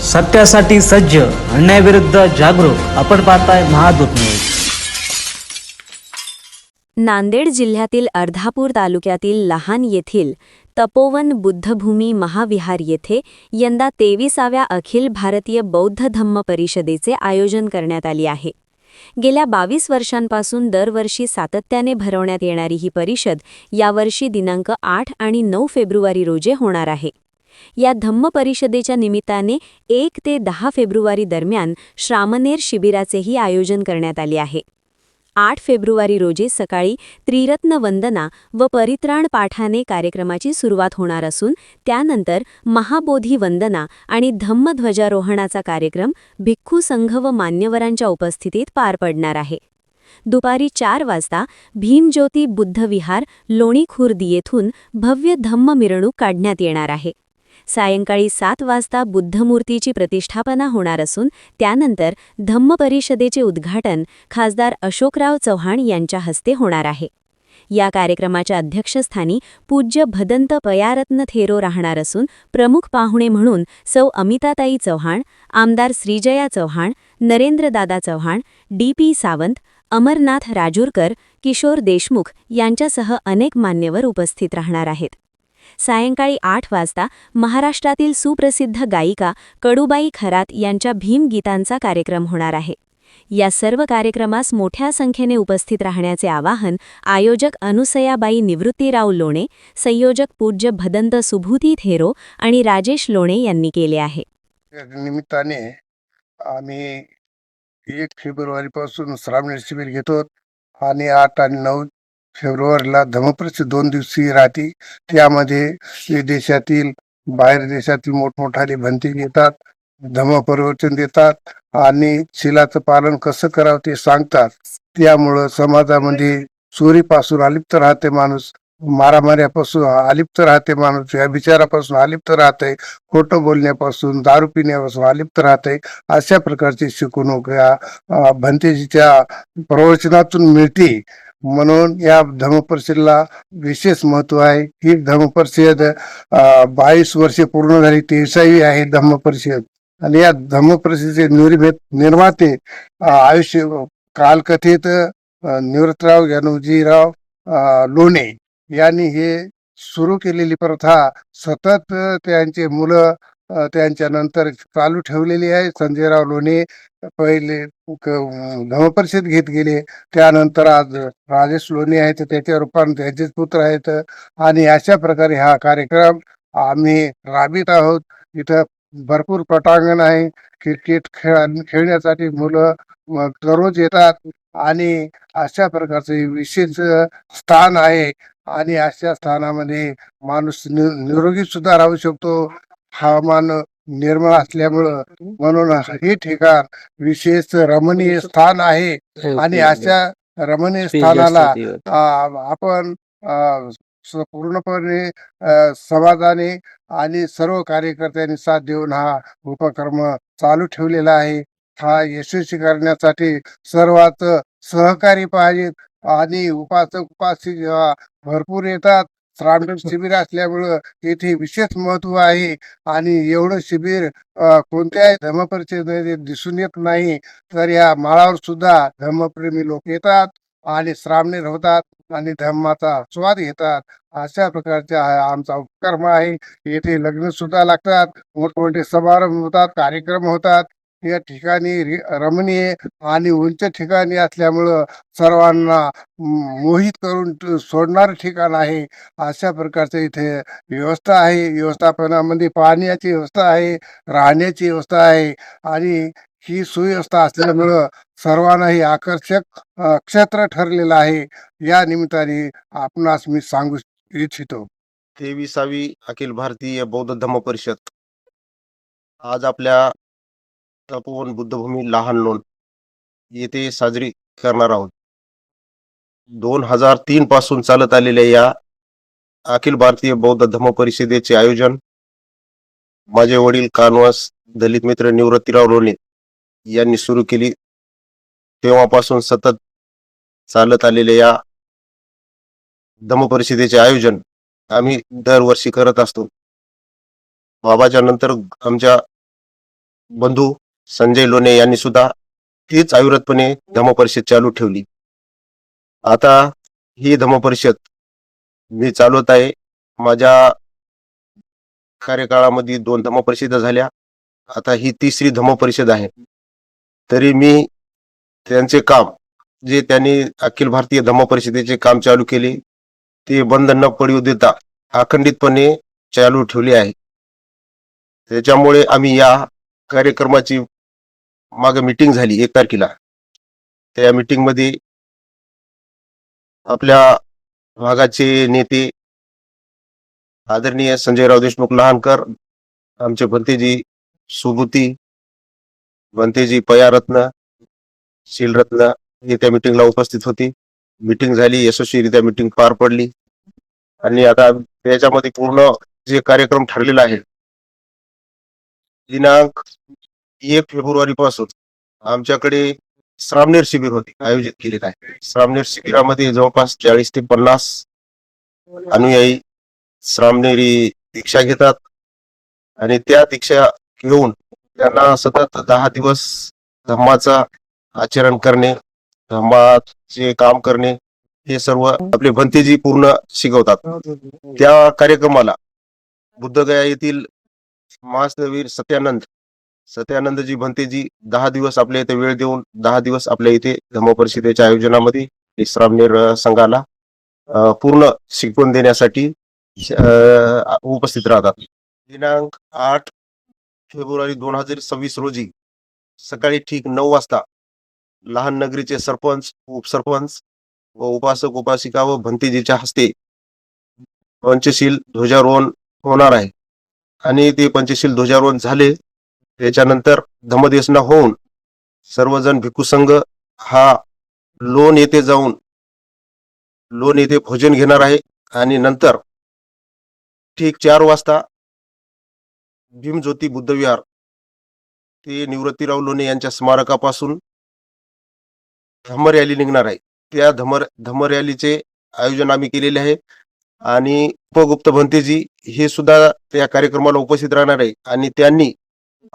सत्यासाठी सज्ज, अन्यायाविरुद्ध जागरूक. आपण पाहताय महादूत न्यूज. नांदेड जिल्ह्यातील अर्धापूर तालुक्यातील लहान येथील तपोवन बुद्धभूमी महाविहार येथे यंदा 23व्या अखिल भारतीय बौद्ध धम्म परिषदेचे आयोजन करण्यात आले आहे. गेल्या 22 वर्षांपासून दरवर्षी सातत्याने भरवण्यात येणारी ही परिषद यावर्षी दिनांक 8 आणि 9 फेब्रुवारी रोजी होणार आहे. या धम्म परिषदेच्या निमित्ताने 1 ते 10 फेब्रुवारी दरम्यान श्रामणेर शिबिराचेही आयोजन करण्यात आले आहे. 8 फेब्रुवारी रोजी सकाळी त्रिरत्न वंदना व परित्राण पाठाने कार्यक्रमाची सुरुवात होणार असून त्यानंतर महाबोधी वंदना आणि धम्मध्वजारोहणाचा कार्यक्रम भिक्खू संघ व मान्यवरांच्या उपस्थितीत पार पडणार आहे. दुपारी 4 वाजता भीमज्योती बुद्धविहार लोणी खुर्द येथून भव्य धम्म मिरवणूक काढण्यात येणार आहे. सायंकाळी 7 वाजता बुद्धमूर्तीची प्रतिष्ठापना होणार असून त्यानंतर धम्म परिषदेचे उद्घाटन खासदार अशोकराव चव्हाण यांच्या हस्ते होणार आहे. या कार्यक्रमाच्या अध्यक्षस्थानी पूज्य भदंत पयारत्न थेरो राहणार असून प्रमुख पाहुणे म्हणून सौ अमिताताई चव्हाण, आमदार श्रीजया चव्हाण, नरेंद्रदादा चव्हाण, डी.पी. सावंत, अमरनाथ राजूरकर, किशोर देशमुख यांच्यासह अनेक मान्यवर उपस्थित राहणार आहेत. सायंकाळी 8 वाजता महाराष्ट्रातील सुप्रसिद्ध गायिका कडूबाई खरात यांच्या भीमगीतांचा कार्यक्रम होणार आहे. या सर्व कार्यक्रमास मोठ्या संख्येने उपस्थित राहण्याचे आवाहन आयोजक अनुसयाबाई निवृत्तीराव लोणे, संयोजक पूज्य भदंत सुभूती थेरो आणि राजेश लोणे यांनी केले आहे. निमित्ताने आम्ही 1 फेब्रुवारीपासून श्रामणेर शिबिर घेतो आणि 8 आणि 9 फेब्रुवारीला धम्मपरिषद 2 दिवसीय राहते. त्यामध्ये विदेशातील बाहेर देशातील मोठमोठाले भंते येतात, धम्मप्रवचन देतात आणि शिलाचं पालन कसं करावं ते सांगतात. त्यामुळं समाजामध्ये चोरीपासून अलिप्त राहते माणूस, मारामाऱ्यापासून अलिप्त राहते माणूस, या विचारापासून अलिप्त राहते, खोटं बोलण्यापासून, दारू पिण्यापासून अलिप्त राहते. अशा प्रकारची शिकवणूक या भंतेजीच्या प्रवचनातून मिळते. म्हणून या धम्मपरिषदेला विशेष महत्व आहे. ही धम्मपरिषद 22 वर्षे पूर्ण झाली, 23वी आहे धम्मपरिषद. आणि या धम्मपरिषदेचे निर्माते आयुष्य कालकथित निवृत्तराव ज्ञानोजीराव लोणे यांनी हे सुरू केलेली प्रथा सतत त्यांचे मुलं त्यांच्या नंतर चालू ठेवलेली आहे. संजयराव लोणे पहिले धम्मपरिषद घेत गेले, त्यानंतर आज राजेश लोणे आहेत, त्याच्या रूपाने त्यांचेच पुत्र आहेत. आणि अशा प्रकारे हा कार्यक्रम आम्ही राबवित आहोत. इथं भरपूर पटांगण आहे, क्रिकेट खेळण्यासाठी मुलं दररोज येतात आणि अशा प्रकारचे विशेष स्थान आहे. आणि अशा स्थानामध्ये माणूस निरोगी सुद्धा राहू शकतो, हवामान निर्मळ असल्यामुळं. म्हणून हे ठिकाण विशेष रमणीय स्थान आहे. आणि अशा रमणीय स्थानाला आपण पूर्णपणे समाजाने आणि सर्व कार्यकर्त्यांनी साथ देऊन हा उपक्रम चालू ठेवलेला आहे. हा यशस्वी करण्यासाठी सर्वात सहकारी पाहिजेत. आणि उपासक जेव्हा भरपूर येतात, श्रामणेर शिबिर असल्यामुळं येथे विशेष महत्व आहे. आणि एवढं शिबिर कोणत्याही धम्मपरिषदेमध्ये दिसून येत नाही. तर या माळावर सुद्धा धम्मप्रेमी लोक येतात आणि श्रामणेर होतात आणि धम्माचा स्वाद घेतात. अशा प्रकारचा आमचा उपक्रम आहे. येथे लग्न सुद्धा लागतात, मोठमोठे समारंभ होतात, कार्यक्रम होतात. या ठिकाणी रमणीय आणि उंच ठिकाणी असल्यामुळं सर्वांना मोहित करून सोडणारं ठिकाण आहे. अशा प्रकारचं इथे व्यवस्था आहे. व्यवस्थापनामध्ये पाण्याची व्यवस्था आहे, राहण्याची व्यवस्था आहे. आणि ही सुव्यवस्था असल्यामुळं सर्वांनाही आकर्षक क्षेत्र ठरलेलं आहे. या निमित्ताने आपणास मी सांगू इच्छितो. 23वी अखिल भारतीय बौद्ध धम्म परिषद आज आपल्या तपोवन बुद्धभूमी लहान लोण येथे साजरी करणार आहोत. 2003 पासून चालत आलेल्या या अखिल भारतीय बौद्ध धम्म परिषदेचे आयोजन माझे वडील कानवास दलित मित्र निवृत्तीराव लोणे यांनी सुरू केली. तेव्हापासून सतत चालत आलेल्या या धम्म परिषदेचे आयोजन आम्ही दरवर्षी करत असतो. बाबाच्या नंतर आमच्या बंधू संजय लोणे यांनी सुद्धा तीच अविरतपणे धम्मपरिषद चालू ठेवली. आता ही धम्मपरिषद मी चालवत आहे. माझ्या कार्यकाळामध्ये 2 धम्मपरिषदा झाल्या. आता ही 3री धम्मपरिषद आहे. तरी मी त्यांचे काम जे त्यांनी अखिल भारतीय धम्मपरिषदेचे काम चालू केले ते बंद न पडू देता अखंडितपणे चालू ठेवले आहे. त्याच्यामुळे आम्ही या कार्यक्रमाची मागे मीटिंग झाली 1 तारखेला. त्या मीटिंग मध्ये आपल्या भागाचे नेते आदरणीय संजयराव देशमुख लहानकर, आमचे भंतेजी सुबुती, भंतेजी पयारत्न, शीलरत्न हे त्या मीटिंगला उपस्थित होते. मीटिंग झाली, यशस्वीरित्या मीटिंग पार पडली. आणि आता त्याच्यामध्ये पूर्ण जे कार्यक्रम ठरलेला आहे दिनांक 1 फेब्रुवारी पासून आमच्याकडे श्रामणेर शिबिर होते आयोजित केलेलं आहे. श्रामणेर शिबिरामध्ये जवळपास 40 ते 50 अनुयायी श्रामणेरी दीक्षा घेतात आणि त्या दीक्षा घेऊन त्यांना सतत 10 दिवस धम्माचा आचरण करणे, धम्माचे काम करणे हे सर्व आपले भंतेजी पूर्ण शिकवतात. त्या कार्यक्रमाला बुद्धगया येथील महास्तवीर सत्यानंदजी भंतेजी 10 दिवस आपल्या इथे वेळ देऊन 10 दिवस आपल्या इथे धम्मपरिषदेच्या आयोजनामध्ये श्रामणेर संघाला पूर्ण शिकवण देण्यासाठी उपस्थित राहतात. दिनांक 8 फेब्रुवारी 2026 रोजी सकाळी ठीक 9 वाजता लहान नगरीचे सरपंच, उपसरपंच व उपासक उपासिका व भंतेजीच्या हस्ते पंचशील ध्वजारोहण होणार आहे. आणि ते पंचशील ध्वजारोहण झाले त्याच्यानंतर धम्मदेसना होऊन सर्वजण भिक्खू संघ हा लोण येथे जाऊन लोण येथे भोजन घेणार आहे. आणि नंतर ठीक 4 वाजता भीमज्योती बुद्धविहार ते निवृत्तीराव लोणे यांच्या स्मारकापासून धम्म रॅली निघणार आहे. त्या धम्म रॅलीचे आयोजन आम्ही केलेले आहे. आणि उपगुप्त भंतेजी हे सुद्धा त्या कार्यक्रमाला उपस्थित राहणार आहे. आणि त्यांनी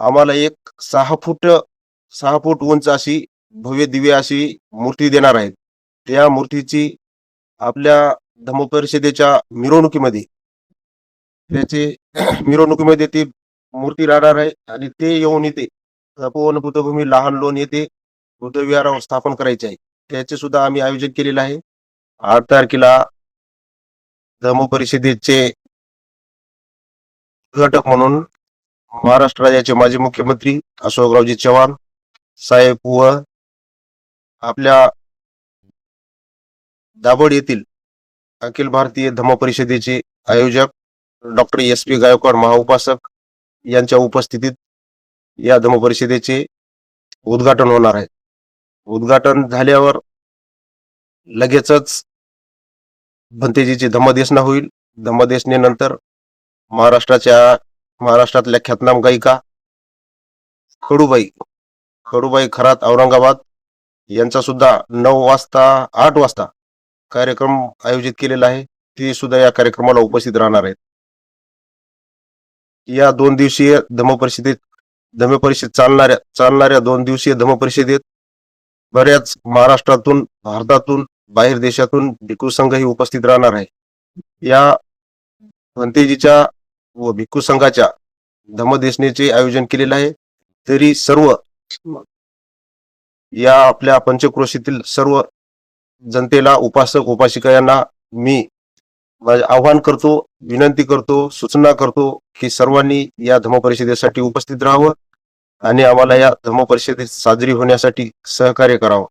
आम्हाला एक 6 फूट उंच अशी भव्य दिव्य अशी मूर्ती देणार आहेत. त्या मूर्तीची आपल्या धम्मपरिषदेच्या मिरवणुकीमध्ये ती मूर्ती राहणार आहे. आणि ते येऊन इथे तपोवन बुद्धभूमी लहान लोण येथे बुद्धविहारावर स्थापन करायचे आहे. त्याचे सुद्धा आम्ही आयोजन केलेलं आहे. 8 तारखेला धम्मपरिषदेचे उद्घाटक म्हणून महाराष्ट्र राज्याचे माजी मुख्यमंत्री अशोकरावजी चव्हाण साहेब व आपल्या दाभोळ येथील अखिल भारतीय धम्मपरिषदेचे आयोजक डॉक्टर SP गायकवाड महाउपासक यांच्या उपस्थितीत या धम्मपरिषदेचे उद्घाटन होणार आहे. उद्घाटन झाल्यावर लगेचच भंतेजीची धम्मदेसना होईल. धम्मदेसनेनंतर महाराष्ट्रातल्या ख्यातनाम गायिका खडूबाई खरात औरंगाबाद यांचा सुद्धा 8 वाजता कार्यक्रम आयोजित केलेला आहे. ते सुद्धा या कार्यक्रमाला उपस्थित राहणार आहेत. या 2 दिवसीय धम्मपरिषद चालणाऱ्या 2 दिवसीय धम्मपरिषदेत बऱ्याच महाराष्ट्रातून, भारतातून, बाहेर देशातून भिक्खू संघही उपस्थित राहणार आहे. या भंतेजीच्या व भिक्खू संघाच्या धम्मदेसनेचे आयोजन केलेले आहे. तरी सर्व या आपल्या पंचक्रोशीतील सर्व जनतेला, उपासक उपासिका यांना मी आवाहन करतो, विनंती करतो, सूचना करतो की सर्वांनी या धम्मपरिषदेसाठी उपस्थित राहावं आणि आम्हाला या धम्मपरिषदेत साजरी होण्यासाठी सहकार्य करावं.